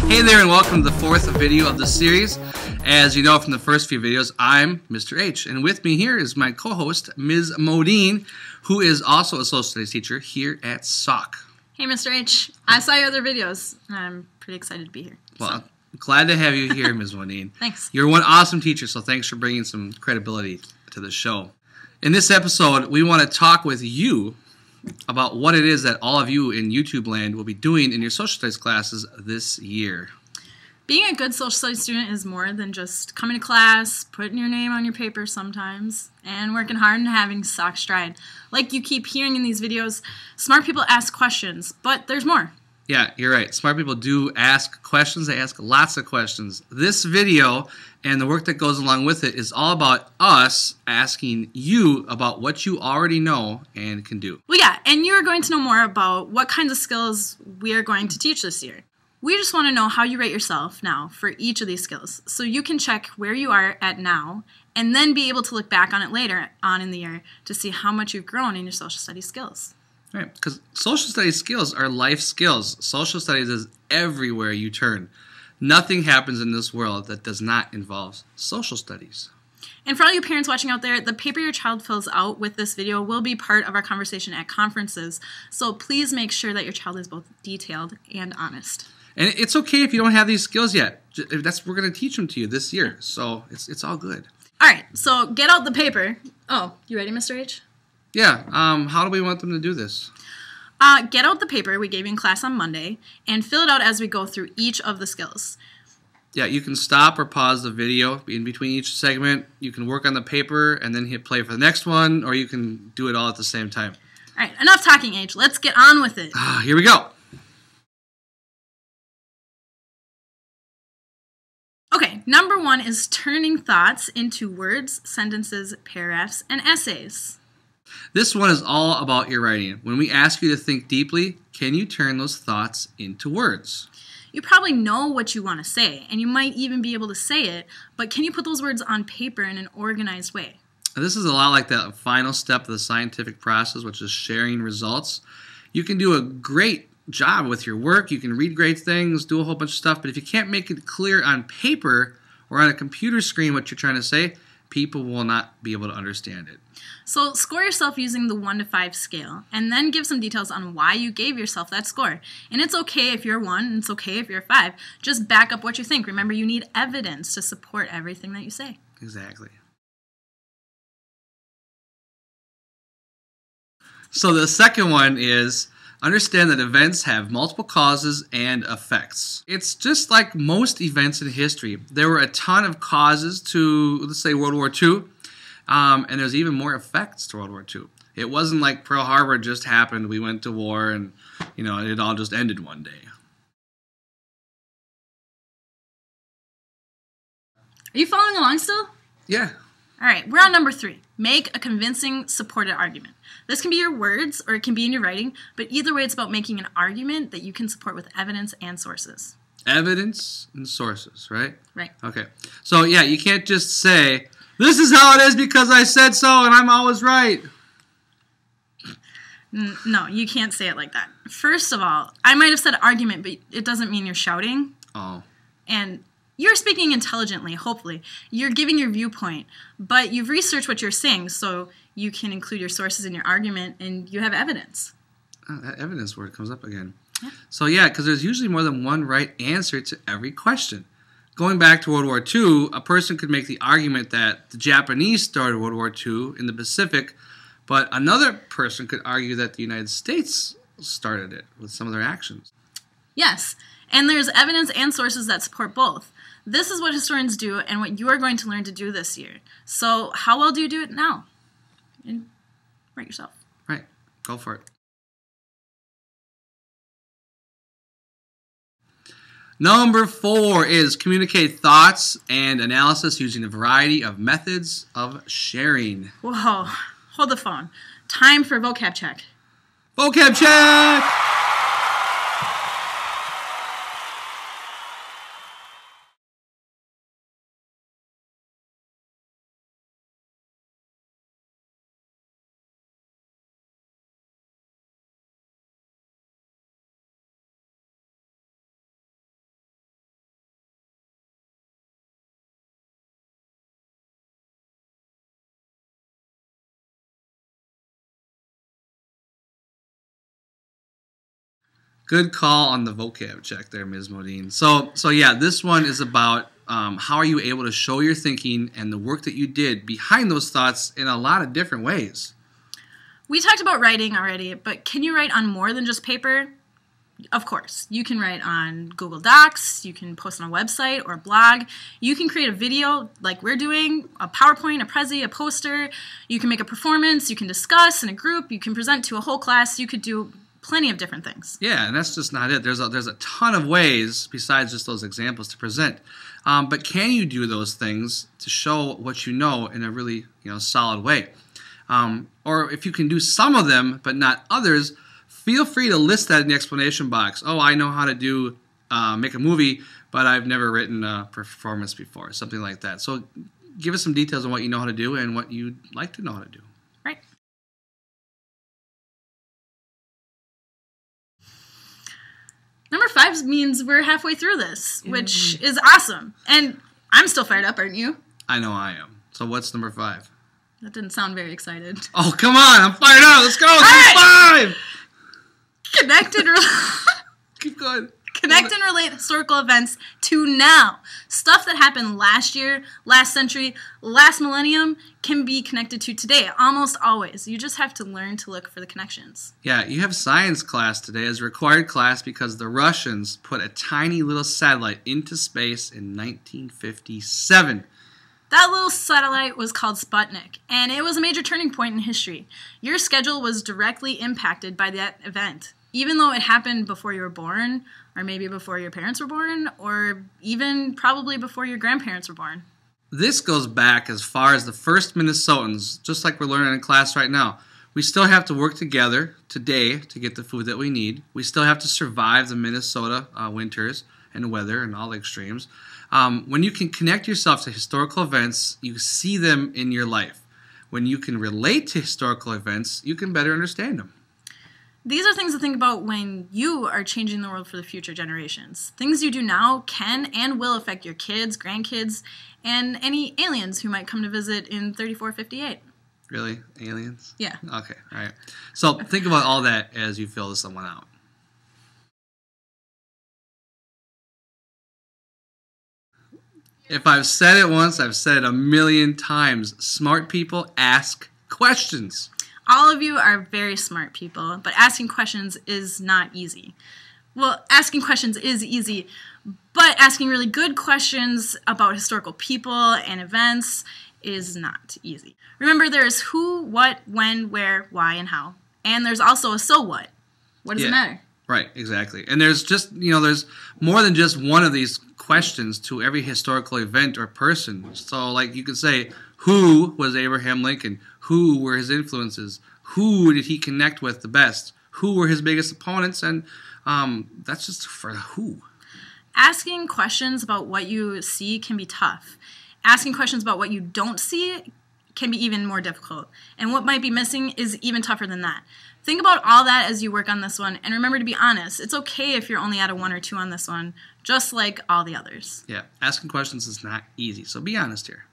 Hey there, and welcome to the fourth video of the series. As you know from the first few videos, I'm Mr. H, and with me here is my co-host, Ms. Modine, who is also a social studies teacher here at SAUC. Hey, Mr. H. I saw your other videos, and I'm pretty excited to be here. Well, glad to have you here, Ms. Modine. Thanks. You're one awesome teacher, so thanks for bringing some credibility to the show. In this episode, we want to talk with you about what it is that all of you in YouTube land will be doing in your social studies classes this year. Being a good social studies student is more than just coming to class, putting your name on your paper sometimes, and working hard and having SAUC stride. Like you keep hearing in these videos, smart people ask questions, but there's more. Yeah, you're right. Smart people do ask questions. They ask lots of questions. This video and the work that goes along with it is all about us asking you about what you already know and can do. Well, yeah, and you're going to know more about what kinds of skills we are going to teach this year. We just want to know how you rate yourself now for each of these skills, so you can check where you are at now and then be able to look back on it later on in the year to see how much you've grown in your social studies skills. Right, because social studies skills are life skills. Social studies is everywhere you turn. Nothing happens in this world that does not involve social studies. And for all you parents watching out there, the paper your child fills out with this video will be part of our conversation at conferences, so please make sure that your child is both detailed and honest. And it's okay if you don't have these skills yet. We're going to teach them to you this year, so it's all good. All right, so get out the paper. Oh, you ready, Mr. H? Yeah, how do we want them to do this? Get out the paper we gave you in class on Monday and fill it out as we go through each of the skills. Yeah, you can stop or pause the video in between each segment. You can work on the paper and then hit play for the next one, or you can do it all at the same time. All right, enough talking, H. Let's get on with it. Here we go. Okay, number one is turning thoughts into words, sentences, paragraphs, and essays. This one is all about your writing. When we ask you to think deeply, can you turn those thoughts into words? You probably know what you want to say, and you might even be able to say it, but can you put those words on paper in an organized way? This is a lot like that final step of the scientific process, which is sharing results. You can do a great job with your work, you can read great things, do a whole bunch of stuff, but if you can't make it clear on paper or on a computer screen what you're trying to say, people will not be able to understand it. So score yourself using the 1 to 5 scale, and then give some details on why you gave yourself that score. And it's okay if you're 1, and it's okay if you're 5. Just back up what you think. Remember, you need evidence to support everything that you say. Exactly. So the second one is understand that events have multiple causes and effects. It's just like most events in history. There were a ton of causes to, let's say, World War II. And there's even more effects to World War II. It wasn't like Pearl Harbor just happened, we went to war, and it all just ended one day. Are you following along still? Yeah. All right, we're on number 3. Make a convincing, supported argument. This can be your words, or it can be in your writing, but either way, it's about making an argument that you can support with evidence and sources. Evidence and sources, right? Right. Okay. So, yeah, you can't just say, this is how it is because I said so and I'm always right. No, you can't say it like that. First of all, I might have said argument, but it doesn't mean you're shouting. Oh. And you're speaking intelligently, hopefully. You're giving your viewpoint, but you've researched what you're saying, so you can include your sources in your argument, and you have evidence. Oh, that evidence word comes up again. Yeah. So, yeah, because there's usually more than one right answer to every question. Going back to World War II, a person could make the argument that the Japanese started World War II in the Pacific, but another person could argue that the United States started it with some of their actions. Yes, and there's evidence and sources that support both. This is what historians do and what you are going to learn to do this year. So how well do you do it now? And write yourself. Right. Go for it. Number 4 is communicate thoughts and analysis using a variety of methods of sharing. Whoa, hold the phone. Time for vocab check. Vocab check! Good call on the vocab check there, Ms. Modine. So yeah, this one is about how are you able to show your thinking and the work that you did behind those thoughts in a lot of different ways. We talked about writing already, but can you write on more than just paper? Of course. You can write on Google Docs, you can post on a website or a blog, you can create a video like we're doing, a PowerPoint, a Prezi, a poster, you can make a performance, you can discuss in a group, you can present to a whole class, you could do plenty of different things. Yeah, and that's just not it. There's a ton of ways besides just those examples to present. But can you do those things to show what you know in a really solid way? Or if you can do some of them but not others, feel free to list that in the explanation box. Oh, I know how to do make a movie, but I've never written a performance before, something like that. So give us some details on what you know how to do and what you'd like to know how to do. Right. Number 5 means we're halfway through this, which is awesome. And I'm still fired up, aren't you? I know I am. So what's number 5? That didn't sound very excited. Oh, come on. I'm fired up. Let's go. Right. 5. Connect and Keep going. Connect and relate historical events to now. Stuff that happened last year, last century, last millennium can be connected to today, almost always. You just have to learn to look for the connections. Yeah, you have science class today as a required class because the Russians put a tiny little satellite into space in 1957. That little satellite was called Sputnik, and it was a major turning point in history. Your schedule was directly impacted by that event, even though it happened before you were born, or maybe before your parents were born, or even probably before your grandparents were born. This goes back as far as the first Minnesotans, just like we're learning in class right now. We still have to work together today to get the food that we need. We still have to survive the Minnesota winters and weather and all the extremes. When you can connect yourself to historical events, you see them in your life. When you can relate to historical events, you can better understand them. These are things to think about when you are changing the world for the future generations. Things you do now can and will affect your kids, grandkids, and any aliens who might come to visit in 3458. Really? Aliens? Yeah. Okay, all right. So think about all that as you fill this one out. If I've said it once, I've said it a million times. Smart people ask questions. All of you are very smart people, but asking questions is not easy. Well, asking questions is easy, but asking really good questions about historical people and events is not easy. Remember, there's who, what, when, where, why, and how. And there's also a so what. What does it matter? Right, exactly. And there's just, there's more than just one of these questions to every historical event or person. So, like, you could say, who was Abraham Lincoln? Who were his influences? Who did he connect with the best? Who were his biggest opponents? And that's just for who. Asking questions about what you see can be tough. Asking questions about what you don't see can be even more difficult. And what might be missing is even tougher than that. Think about all that as you work on this one, and remember to be honest. It's okay if you're only at a 1 or 2 on this one, just like all the others. Yeah, asking questions is not easy, so be honest here.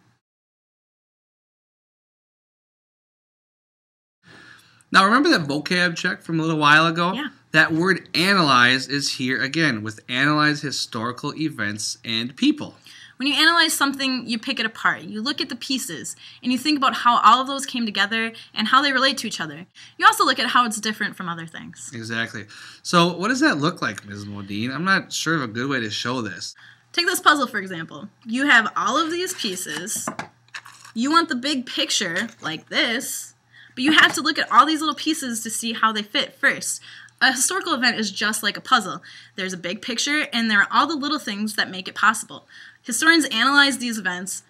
Now, remember that vocab check from a little while ago? Yeah. That word analyze is here again with analyze historical events and people. When you analyze something, you pick it apart. You look at the pieces, and you think about how all of those came together and how they relate to each other. You also look at how it's different from other things. Exactly. So what does that look like, Ms. Modine? I'm not sure of a good way to show this. Take this puzzle, for example. You have all of these pieces. You want the big picture, like this, but you have to look at all these little pieces to see how they fit first. A historical event is just like a puzzle. There's a big picture, and there are all the little things that make it possible. Historians analyze these events.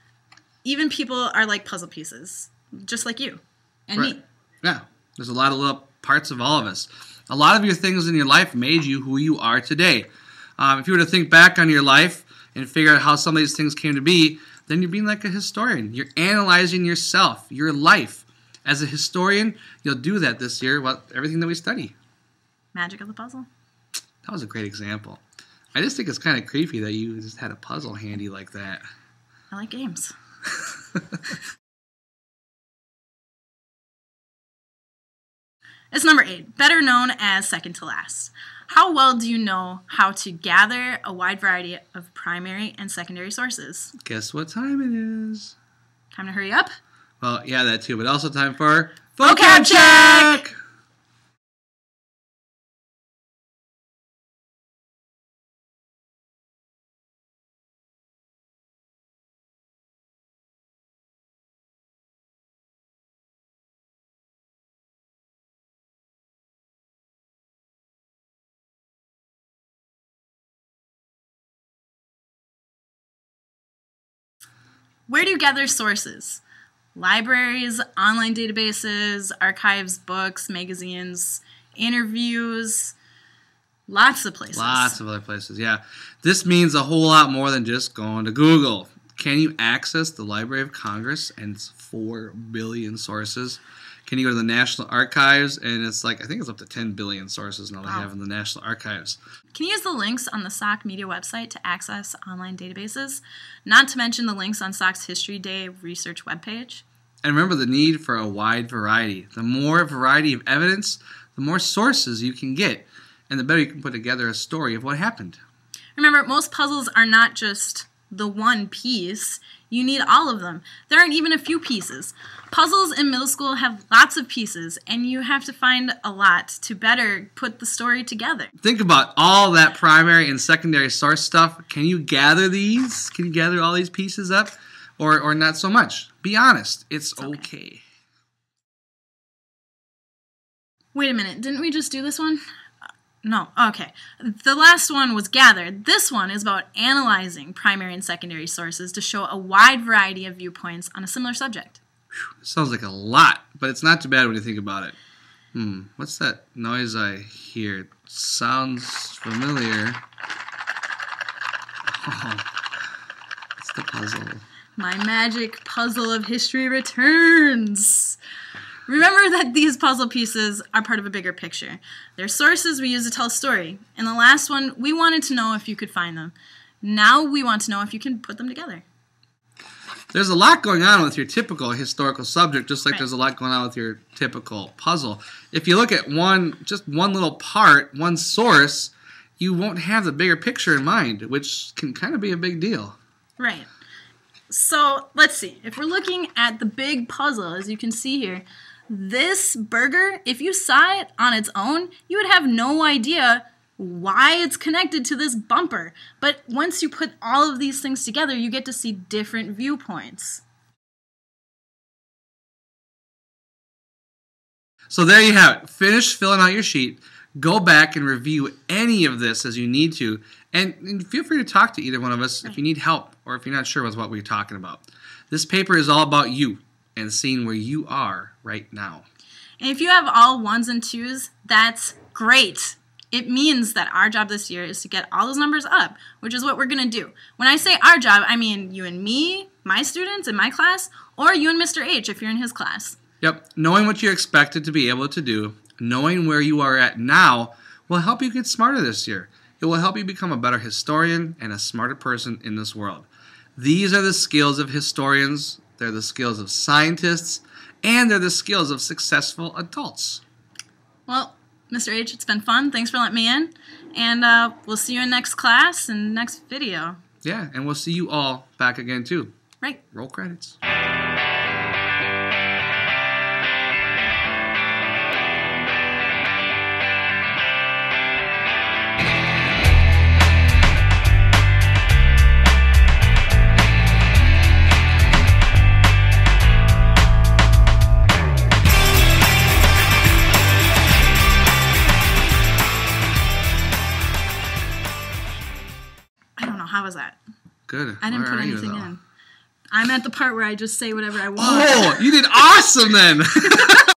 Even people are like puzzle pieces, just like you and me. Yeah, there's a lot of little parts of all of us. A lot of your things in your life made you who you are today. If you were to think back on your life and figure out how some of these things came to be, then you're being like a historian. You're analyzing yourself, your life. As a historian, you'll do that this year with everything that we study. Magic of the puzzle. That was a great example. I just think it's kind of creepy that you just had a puzzle handy like that. I like games. It's number 8, better known as second to last. How well do you know how to gather a wide variety of primary and secondary sources? Guess what time it is? Time to hurry up? Well, yeah, that too, but also time for Vocab Check! Where do you gather sources? Libraries, online databases, archives, books, magazines, interviews, lots of places. Lots of other places, yeah. This means a whole lot more than just going to Google. Can you access the Library of Congress and its 4 billion sources? Can you go to the National Archives and it's like, I think it's up to 10 billion sources now they have in the National Archives. Can you use the links on the SOC Media website to access online databases? Not to mention the links on SOC's History Day research webpage. And remember the need for a wide variety. The more variety of evidence, the more sources you can get, and the better you can put together a story of what happened. Remember, most puzzles are not just the one piece. You need all of them. There aren't even a few pieces. Puzzles in middle school have lots of pieces, and you have to find a lot to better put the story together. Think about all that primary and secondary source stuff. Can you gather these? Can you gather all these pieces up? Or not so much? Be honest. It's okay. Wait a minute. Didn't we just do this one? No. Okay. The last one was gathered. This one is about analyzing primary and secondary sources to show a wide variety of viewpoints on a similar subject. Sounds like a lot, but it's not too bad when you think about it. What's that noise I hear? It sounds familiar. Oh, it's the puzzle. My magic puzzle of history returns. Remember that these puzzle pieces are part of a bigger picture. They're sources we use to tell a story. In the last one, we wanted to know if you could find them. Now we want to know if you can put them together. There's a lot going on with your typical historical subject, just like Right. there's a lot going on with your typical puzzle. If you look at just one little part, one source, you won't have the bigger picture in mind, which can kind of be a big deal. Right. So let's see. If we're looking at the big puzzle, as you can see here, this burger, if you saw it on its own, you would have no idea why it's connected to this bumper. But once you put all of these things together, you get to see different viewpoints. So there you have it. Finish filling out your sheet. Go back and review any of this as you need to. And feel free to talk to either one of us if you need help or if you're not sure with what we're talking about. This paper is all about you and seeing where you are right now. And if you have all 1s and 2s, that's great. It means that our job this year is to get all those numbers up, which is what we're going to do. When I say our job, I mean you and me, my students in my class, or you and Mr. H if you're in his class. Yep, knowing what you're expected to be able to do, knowing where you are at now, will help you get smarter this year. It will help you become a better historian and a smarter person in this world. These are the skills of historians, they're the skills of scientists, and they're the skills of successful adults. Well, Mr. H, it's been fun. Thanks for letting me in. And we'll see you in next class and next video. Yeah, and we'll see you all back again too. Right. Roll credits. How was that? Good. I didn't Where put are you, anything though? in. I'm at the part where I just say whatever I want. Oh, you did awesome then.